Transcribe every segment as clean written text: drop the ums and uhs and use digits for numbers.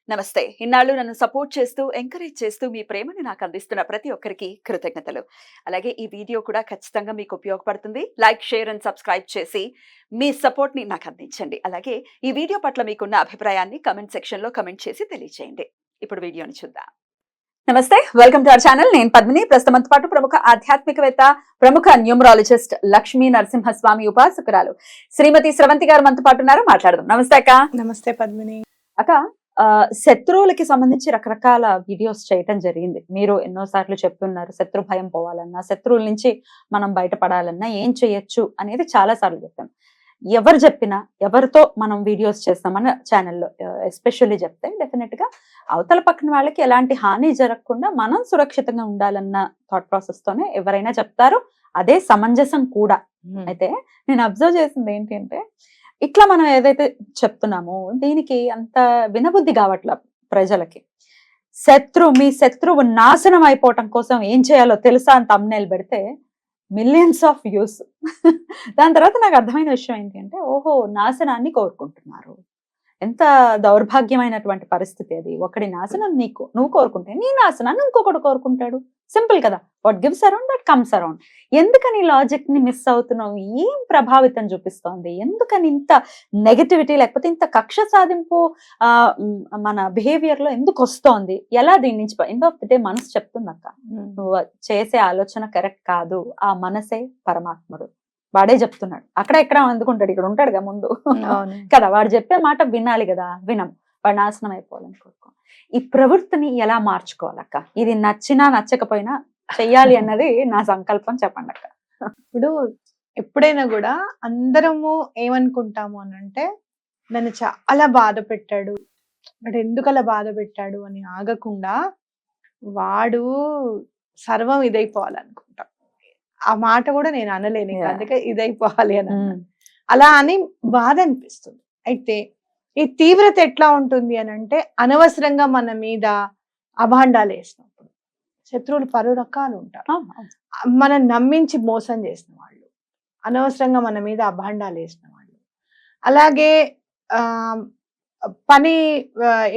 నమస్తే. ఇన్నాళ్ళు నన్ను సపోర్ట్ చేస్తూ, ఎంకరేజ్ చేస్తూ మీ ప్రేమని నాకు అందిస్తున్న ప్రతి ఒక్కరికి కృతజ్ఞతలు. అలాగే ఈ వీడియో కూడా ఖచ్చితంగా మీకు ఉపయోగపడుతుంది. లైక్, షేర్ అండ్ సబ్స్క్రైబ్ చేసి మీ సపోర్ట్‌ని నాకు అందించండి. అలాగే ఈ వీడియో పట్ల మీకున్న అభిప్రాయాన్ని కామెంట్ సెక్షన్‌లో కామెంట్ చేసి తెలియజేయండి. ఇప్పుడు వీడియోని చూద్దాం. నమస్తే. Welcome to our channel. నేను పద్మిని. ప్రస్తుతంతో పాటు ప్రముఖ ఆధ్యాత్మికవేత్త, ప్రముఖ న్యూమరాలజిస్ట్ లక్ష్మీ నరసింహస్వామి ఉపాసకురాలు శ్రీమతి స్రవంతి గారు మనతో పాటు ఉన్నారు. మాట్లాడదాం. నమస్తే అక్క. నమస్తే పద్మిని. అక్క, శత్రువులకి సంబంధించి రకరకాల వీడియోస్ చేయటం జరిగింది. మీరు ఎన్నోసార్లు చెప్తున్నారు, శత్రు భయం పోవాలన్నా, శత్రువుల నుంచి మనం బయటపడాలన్నా ఏం చేయొచ్చు అనేది చాలా సార్లు చెప్పాం. ఎవరు చెప్పినా, ఎవరితో మనం వీడియోస్ చేస్తామన్న ఛానల్లో ఎస్పెషల్లీ చెప్తే డెఫినెట్ గా అవతల పక్కన వాళ్ళకి ఎలాంటి హాని జరగకుండా మనం సురక్షితంగా ఉండాలన్న థాట్ ప్రాసెస్ తోనే ఎవరైనా చెప్తారు. అదే సమంజసం కూడా. అయితే నేను అబ్జర్వ్ చేసింది ఏంటి అంటే, ఇట్లా మనం ఏదైతే చెప్తున్నామో దీనికి అంత వినబుద్ధి కావట్ల ప్రజలకి. మీ శత్రువు నాశనం అయిపోవటం కోసం ఏం చేయాలో తెలుసా అని thumbnail పెడితే మిలియన్స్ ఆఫ్ వ్యూస్. దాని తర్వాత నాకు అర్థమైన విషయం ఏంటి అంటే, ఓహో, నాశనాన్ని కోరుకుంటున్నారు. ఎంత దౌర్భాగ్యమైనటువంటి పరిస్థితి అది. ఒకడి నాశనం నువ్వు కోరుకుంటే నీ నాశనాన్ని ఇంకొకడు కోరుకుంటాడు. సింపుల్ కదా. What gives around that comes around. ఎందుకని లాజిక్ ని మిస్ అవుతున్నావు? ఏం ప్రభావితం చూపిస్తోంది? ఎందుకని ఇంత నెగటివిటీ, లేకపోతే ఇంత కక్ష సాధింపు మన బిహేవియర్ లో ఎందుకు వస్తోంది? ఎలా దీని నుంచి ఎండ్ ఆఫ్ ది డే మనసు చెప్తుంది అక్క, నువ్వు చేసే ఆలోచన కరెక్ట్ కాదు, ఆ మనసే పరమాత్ముడు. వాడే చెప్తున్నాడు. అక్కడ ఎక్కడ అందుకుంటాడు, ఇక్కడ ఉంటాడుగా ముందు కదా. వాడు చెప్పే మాట వినాలి కదా. వినం. వాడు నాశనం అయిపోవాలని కోరుకో. ఈ ప్రవృత్తిని ఎలా మార్చుకోవాలక్క? ఇది నచ్చినా నచ్చకపోయినా చెయ్యాలి అన్నది నా సంకల్పం. చెప్పండి అక్క. ఇప్పుడు ఎప్పుడైనా కూడా అందరము ఏమనుకుంటాము అని అంటే, నన్ను చాలా బాధ పెట్టాడు, వాడు ఎందుకు అలా బాధ పెట్టాడు అని ఆగకుండా వాడు సర్వం ఇదైపోవాలనుకుంటాం. ఆ మాట కూడా నేను అనలేను, అందుకే ఇదైపోవాలి అని. అలా అని బాధ అనిపిస్తుంది. అయితే ఈ తీవ్రత ఎట్లా ఉంటుంది అని అంటే, అనవసరంగా మన మీద అభాండాలు వేసినప్పుడు. శత్రువులు పలు రకాలు ఉంటారు. మనం నమ్మించి మోసం చేసిన వాళ్ళు, అనవసరంగా మన మీద అభాండాలు వేసిన వాళ్ళు, అలాగే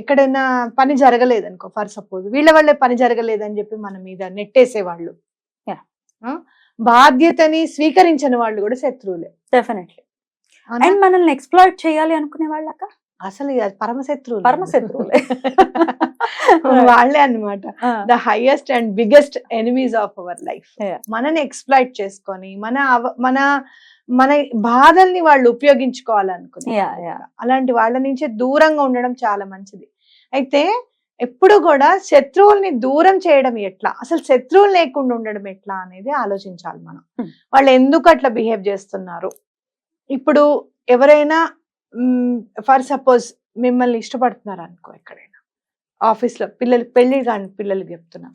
ఎక్కడైనా పని జరగలేదు అనుకో, ఫర్ సపోజ్ వీళ్ళ వల్లే పని జరగలేదని చెప్పి మన మీద నెట్టేసేవాళ్ళు, బాధ్యతని స్వీకరించిన వాళ్ళు కూడా శత్రువులే. డెఫినెట్లీ. అండ్ మనల్ని ఎక్స్‌ప్లాయిట్ చేయాలి అనుకునే వాళ్ళక అసలు పరమశత్రువులు. పరమశత్రువులే వాళ్ళే అన్నమాట. The highest and biggest enemies of our life. మనని ఎక్స్‌ప్లాయిట్ చేసుకొని మన మన బాధల్ని వాళ్ళు ఉపయోగించుకోవాలనుకునే అలాంటి వాళ్ళ నుంచి దూరంగా ఉండడం చాలా మంచిది. అయితే ఎప్పుడు కూడా శత్రువుల్ని దూరం చేయడం ఎట్లా, అసలు శత్రువులు లేకుండా ఉండడం ఎట్లా అనేది ఆలోచించాలి మనం. వాళ్ళు ఎందుకు అట్లా బిహేవ్ చేస్తున్నారు? ఇప్పుడు ఎవరైనా ఫర్ సపోజ్ మిమ్మల్ని ఇష్టపడుతున్నారు అనుకో, ఎక్కడైనా ఆఫీస్లో పెళ్లి కాని పిల్లలకి చెప్తున్నాం,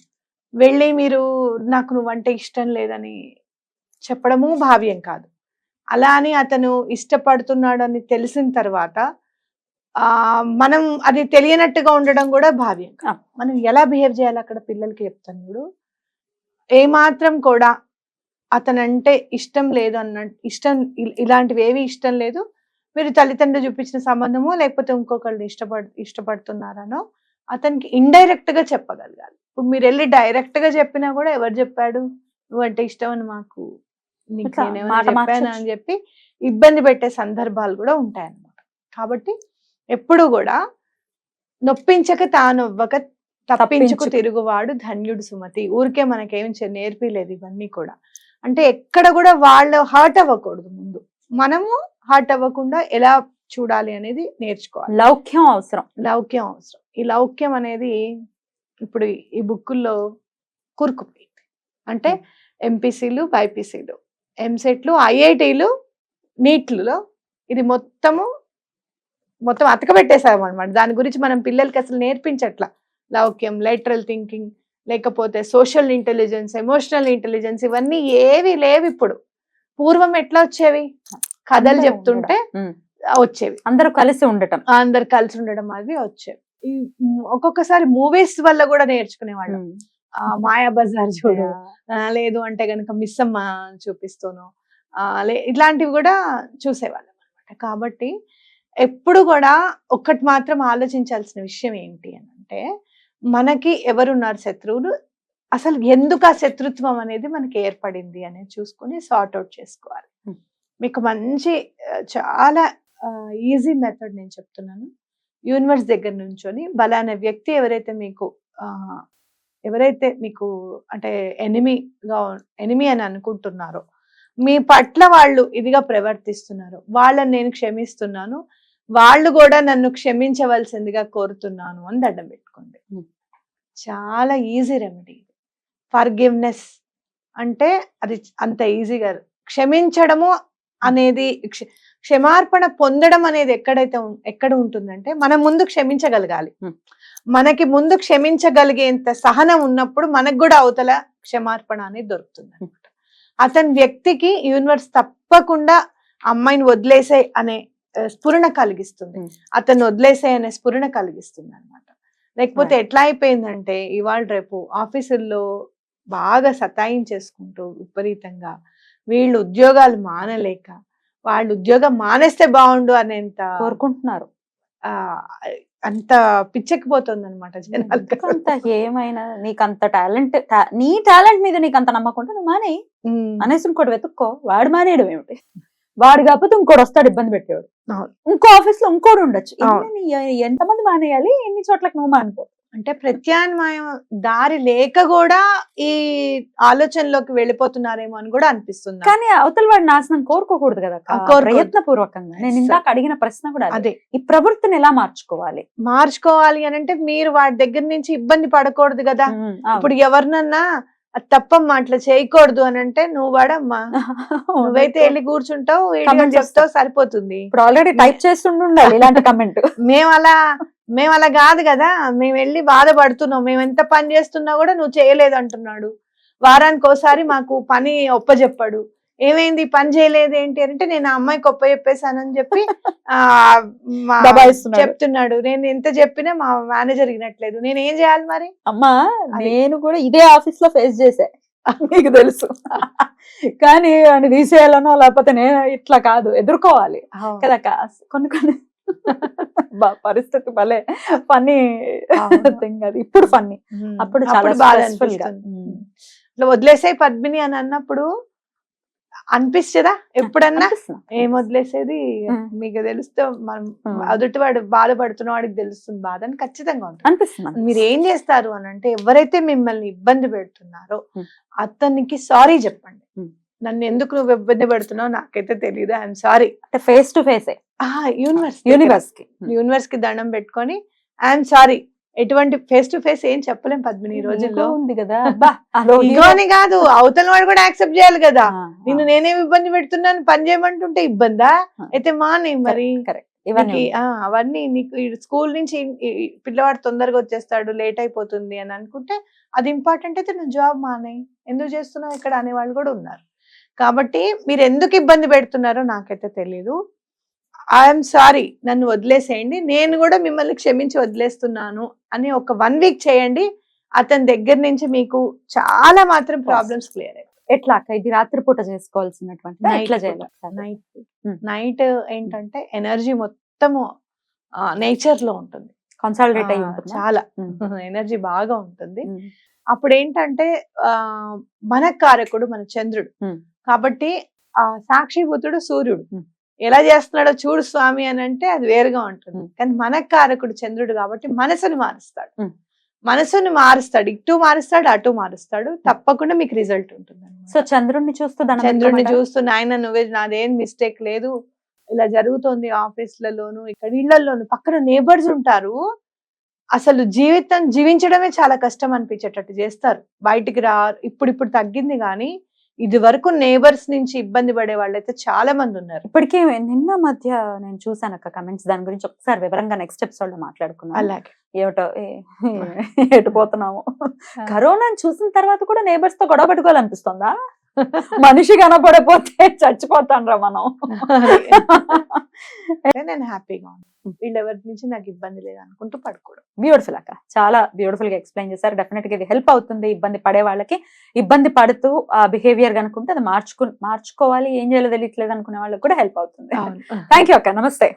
వెళ్ళి మీరు నాకు నువ్వంటే ఇష్టం లేదని చెప్పడము భావ్యం కాదు. అలా అని అతను ఇష్టపడుతున్నాడు అని తెలిసిన తర్వాత మనం అది తెలియనట్టుగా ఉండడం కూడా భావ్యం. మనం ఎలా బిహేవ్ చేయాలి అక్కడ పిల్లలకి చెప్తాను. ఇప్పుడు ఏమాత్రం కూడా అతనంటే ఇష్టం లేదు ఇలాంటివి ఏవి ఇష్టం లేదు, మీరు తల్లిదండ్రులు చూపించిన సంబంధము లేకపోతే ఇంకొకళ్ళు ఇష్టపడుతున్నారనో అతనికి ఇండైరెక్ట్ గా చెప్పగలగాలి. ఇప్పుడు మీరు వెళ్ళి డైరెక్ట్ గా చెప్పినా కూడా, ఎవరు చెప్పాడు నువ్వంటే ఇష్టం అని మాకు, నీకు నేనేమైనా చెప్పాను అని చెప్పి ఇబ్బంది పెట్టే సందర్భాలు కూడా ఉంటాయన్నమాట. కాబట్టి ఎప్పుడు కూడా నొప్పించక తానొవ్వక తప్పించుకు తిరుగువాడు ధన్యుడు సుమతి. ఊరికే మనకేం నేర్పిలేదు ఇవన్నీ కూడా. అంటే ఎక్కడ కూడా వాళ్ళు హర్ట్ అవ్వకూడదు, ముందు మనము హర్ట్ అవ్వకుండా ఎలా చూడాలి అనేది నేర్చుకోవాలి. లౌక్యం అవసరం. ఈ లౌక్యం అనేది ఇప్పుడు ఈ బుక్కుల్లో కూరుకుపోయింది. అంటే ఎంపీసీలు, బైపీసీలు, ఎంసెట్లు, ఐఐటీలు, నీట్లలో ఇది మొత్తం అతకబెట్టేసాం అనమాట. దాని గురించి మనం పిల్లలకి అసలు నేర్పించట్లా. లౌక్యం, లేటరల్ థింకింగ్, లేకపోతే సోషల్ ఇంటెలిజెన్స్, ఎమోషనల్ ఇంటెలిజెన్స్, ఇవన్నీ ఏవి లేవు ఇప్పుడు. పూర్వం ఎట్లా వచ్చేవి? కథలు చెప్తుంటే వచ్చేవి, అందరూ కలిసి ఉండటం అవి వచ్చేవి. ఒక్కొక్కసారి మూవీస్ వల్ల కూడా నేర్చుకునేవాళ్ళం. మాయా బజార్ చూడు, లేదు అంటే గనక మిస్సమ్మ చూపిస్తూను, ఇట్లాంటివి కూడా చూసేవాళ్ళం అనమాట. కాబట్టి ఎప్పుడు కూడా ఒక్కటి మాత్రం ఆలోచించాల్సిన విషయం ఏంటి అని అంటే, మనకి ఎవరున్నారు శత్రువులు, అసలు ఎందుకు ఆ శత్రుత్వం అనేది మనకి ఏర్పడింది అనేది చూసుకొని సార్ట్ అవుట్ చేసుకోవాలి. మీకు మంచి చాలా ఈజీ మెథడ్ నేను చెప్తున్నాను. యూనివర్స్ దగ్గర నుంచొని బలానా వ్యక్తి ఎవరైతే మీకు అంటే ఎనిమి అని అనుకుంటున్నారో, మీ పట్ల వాళ్ళు ఇదిగా ప్రవర్తిస్తున్నారు, వాళ్ళని నేను క్షమిస్తున్నాను, వాళ్ళు కూడా నన్ను క్షమించవలసిందిగా కోరుతున్నాను అని దండం పెట్టుకోండి. చాలా ఈజీ రెమెడీ. ఫర్గివ్నెస్ అంటే అది అంత ఈజీగా, క్షమించడము అనేది క్షమార్పణ పొందడం అనేది ఎక్కడ ఉంటుందంటే మనం ముందు క్షమించగలగాలి. మనకి ముందు క్షమించగలిగేంత సహనం ఉన్నప్పుడు మనకు కూడా అవతల క్షమార్పణ అనేది దొరుకుతుంది అనమాట. అతని వ్యక్తికి యూనివర్స్ తప్పకుండా అమ్మాయిని వదిలేసే అనే స్ఫురణ కలిగిస్తుంది, అతన్ని వదిలేసే అనే స్ఫురణ కలిగిస్తుంది అనమాట. లేకపోతే ఎట్లా అయిపోయిందంటే ఇవాళ రేపు ఆఫీసుల్లో బాగా సతాయించేసుకుంటూ విపరీతంగా వీళ్ళు ఉద్యోగాలు మానలేక, వాళ్ళు ఉద్యోగం మానేస్తే బాగుండు అనేంత కోరుకుంటున్నారు. అంత పిచ్చెక్కిపోతుంది అనమాట జనాలకి. అంత ఏమైనా నీకు అంత టాలెంట్, నీ టాలెంట్ మీద నీకు అంత నమ్మకం ఉంటే నువ్వు మానే అనేసి ఇంకోటి వెతుక్కో. వాడు మానేయడం ఏమిటి? వాడు కాకపోతే ఇంకోటి వస్తాడు ఇబ్బంది పెట్టేవాడు. ఇంకో ఆఫీస్ లో ఇంకోటి ఉండొచ్చు. ఎంతమంది మానేయాలి? ఎన్ని చోట్లకి నువ్వు మానుకో. అంటే ప్రత్యామ్నాయం దారి లేక కూడా ఈ ఆలోచనలోకి వెళ్ళిపోతున్నారేమో అని కూడా అనిపిస్తుంది. కానీ అవతల వాడి నాశనం కోరుకోకూడదు కదా, ప్రయత్నపూర్వకంగా. నేను ఇందాక అడిగిన ప్రశ్న కూడా అదే, ఈ ప్రవృత్తిని ఎలా మార్చుకోవాలి అని అంటే మీరు వాడి దగ్గర నుంచి ఇబ్బంది పడకూడదు కదా. ఇప్పుడు ఎవరినన్నా తప్పమ్మా అట్లా చేయకూడదు అని అంటే నువ్వు వాడమ్మా, నువ్వైతే వెళ్ళి కూర్చుంటావు, చెప్తావు, సరిపోతుంది. ఇప్పుడు ఆల్రెడీ టైప్ చేస్తుండాలి ఇలాంటి కమెంట్. మేము అలా కాదు కదా, మేము వెళ్ళి బాధపడుతున్నాం, మేము ఎంత పని చేస్తున్నా కూడా నువ్వు చేయలేదు అంటున్నాడు. వారానికి ఒకసారి మాకు పని ఒప్పజెప్పాడు, ఏమైంది పని చేయలేదు ఏంటి అంటే నేను ఆ అమ్మాయికి ఒప్పజెప్పేశానని చెప్పి చెప్తున్నాడు. నేను ఎంత చెప్పినా మా మేనేజర్ వినట్లేదు, నేను ఏం చేయాలి మరి? అమ్మా నేను కూడా ఇదే ఆఫీస్ లో ఫేస్ చేశా, నీకు తెలుసు. కానీ అని తీసేయాలనో లేకపోతే నేను ఇట్లా కాదు, ఎదుర్కోవాలి కదా. కొన్ని పరిస్థితి భలే ఫన్నీ థింగ్ అది. ఇప్పుడు ఫన్నీ, అప్పుడు చాలా స్ట్రెస్ఫుల్ గా. ఇట్లా వదిలేసే పద్మిని అని అన్నప్పుడు అనిపిస్తుందా ఎప్పుడన్నా? ఏం వదిలేసేది మీకు తెలుస్తే మనం అదుటివాడు బాధపడుతున్న వాడికి తెలుస్తుంది బాధ అని ఖచ్చితంగా ఉంటుంది. మీరు ఏం చేస్తారు అని అంటే, ఎవరైతే మిమ్మల్ని ఇబ్బంది పెడుతున్నారో అతనికి సారీ చెప్పండి. నన్ను ఎందుకు నువ్వు ఇబ్బంది పెడుతున్నావు నాకైతే తెలియదు, I'm sorry. Face to face universe కి దండం పెట్టుకొని ఐఎమ్ సారీ. ఎటువంటి ఫేస్ టు ఫేస్ ఏం చెప్పలేం పద్మిని ఈ రోజుల్లో ఉంది కదా. ఇగోని కాదు, అవతల వాడు కూడా యాక్సెప్ట్ చేయాలి కదా. నేను నేనేమి ఇబ్బంది పెడుతున్నాను, పని చేయమంటుంటే ఇబ్బందా? అయితే మానే మరి. అవన్నీ నీకు స్కూల్ నుంచి పిల్లవాడు తొందరగా వచ్చేస్తాడు, లేట్ అయిపోతుంది అని అనుకుంటే అది ఇంపార్టెంట్ అయితే నువ్వు జాబ్ మానే, ఎందుకు చేస్తున్నావు ఇక్కడ అనేవాళ్ళు కూడా ఉన్నారు. కాబట్టి మీరు ఎందుకు ఇబ్బంది పెడుతున్నారో నాకైతే తెలియదు. ఐఎమ్ సారీ, నన్ను వదిలేసేయండి, నేను కూడా మిమ్మల్ని క్షమించి వదిలేస్తున్నాను అని ఒక 1 వీక్ చేయండి. అతని దగ్గర నుంచి మీకు చాలా మాత్రం ప్రాబ్లమ్స్ క్లియర్ అయ్యాయి. ఎట్లా ఇది రాత్రిపూట చేసుకోవాల్సినటువంటి నైట్ ఏంటంటే ఎనర్జీ మొత్తము నేచర్ లో ఉంటుంది, కన్సాలిడేట్ అయి ఉంటుంది, చాలా ఎనర్జీ బాగా ఉంటుంది. అప్పుడు ఏంటంటే మనకారకుడు మన చంద్రుడు కాబట్టి ఆ సాక్షిభూతుడు సూర్యుడు. ఎలా చేస్తున్నాడో చూడు స్వామి అని అంటే అది వేరుగా ఉంటుంది. కానీ మనకారకుడు చంద్రుడు కాబట్టి మనసుని మారుస్తాడు, ఇటు మారుస్తాడు, అటు మారుస్తాడు. తప్పకుండా మీకు రిజల్ట్ ఉంటుంది. సో చంద్రుడిని చూస్తూ నాయన నువ్వే, నాదేం మిస్టేక్ లేదు, ఇలా జరుగుతోంది ఆఫీసులలోను, ఇక్కడ ఇళ్లలోను, పక్కన నేబర్స్ ఉంటారు, అసలు జీవితం జీవించడమే చాలా కష్టం అనిపించేటట్టు చేస్తారు, బయటికి రారు. ఇప్పుడు తగ్గింది, కానీ ఇది వరకు నేబర్స్ నుంచి ఇబ్బంది పడే వాళ్ళైతే చాలా మంది ఉన్నారు. ఇప్పటికే నిన్న మధ్య నేను చూసాను అక్క కమెంట్స్, దాని గురించి ఒకసారి వివరంగా నెక్స్ట్ ఎపిసోడ్ లో మాట్లాడుకున్నాం. అలాగే ఏమిటో ఎటు పోతున్నాము. కరోనాని చూసిన తర్వాత కూడా నేబర్స్ తో గొడవ పెట్టుకోవాలనిపిస్తుందా? మనిషి కనపడపోతే చచ్చిపోతాను మనం. నేను హ్యాపీగా ఉన్నాను, వీళ్ళెవరి నుంచి నాకు ఇబ్బంది లేదు అనుకుంటూ పడుకోవడం. బ్యూటిఫుల్ అక్క, చాలా బ్యూటిఫుల్ గా ఎక్స్ప్లెయిన్ చేశారు. డెఫినెట్ గా ఇది హెల్ప్ అవుతుంది ఇబ్బంది పడే వాళ్ళకి. ఇబ్బంది పడుతూ ఆ బిహేవియర్ కనుకుంటే అది మార్చుకోవాలి, ఏం చేయాలో తెలియట్లేదు అనుకునే వాళ్ళకి కూడా హెల్ప్ అవుతుంది. థ్యాంక్ యూ అక్క. నమస్తే.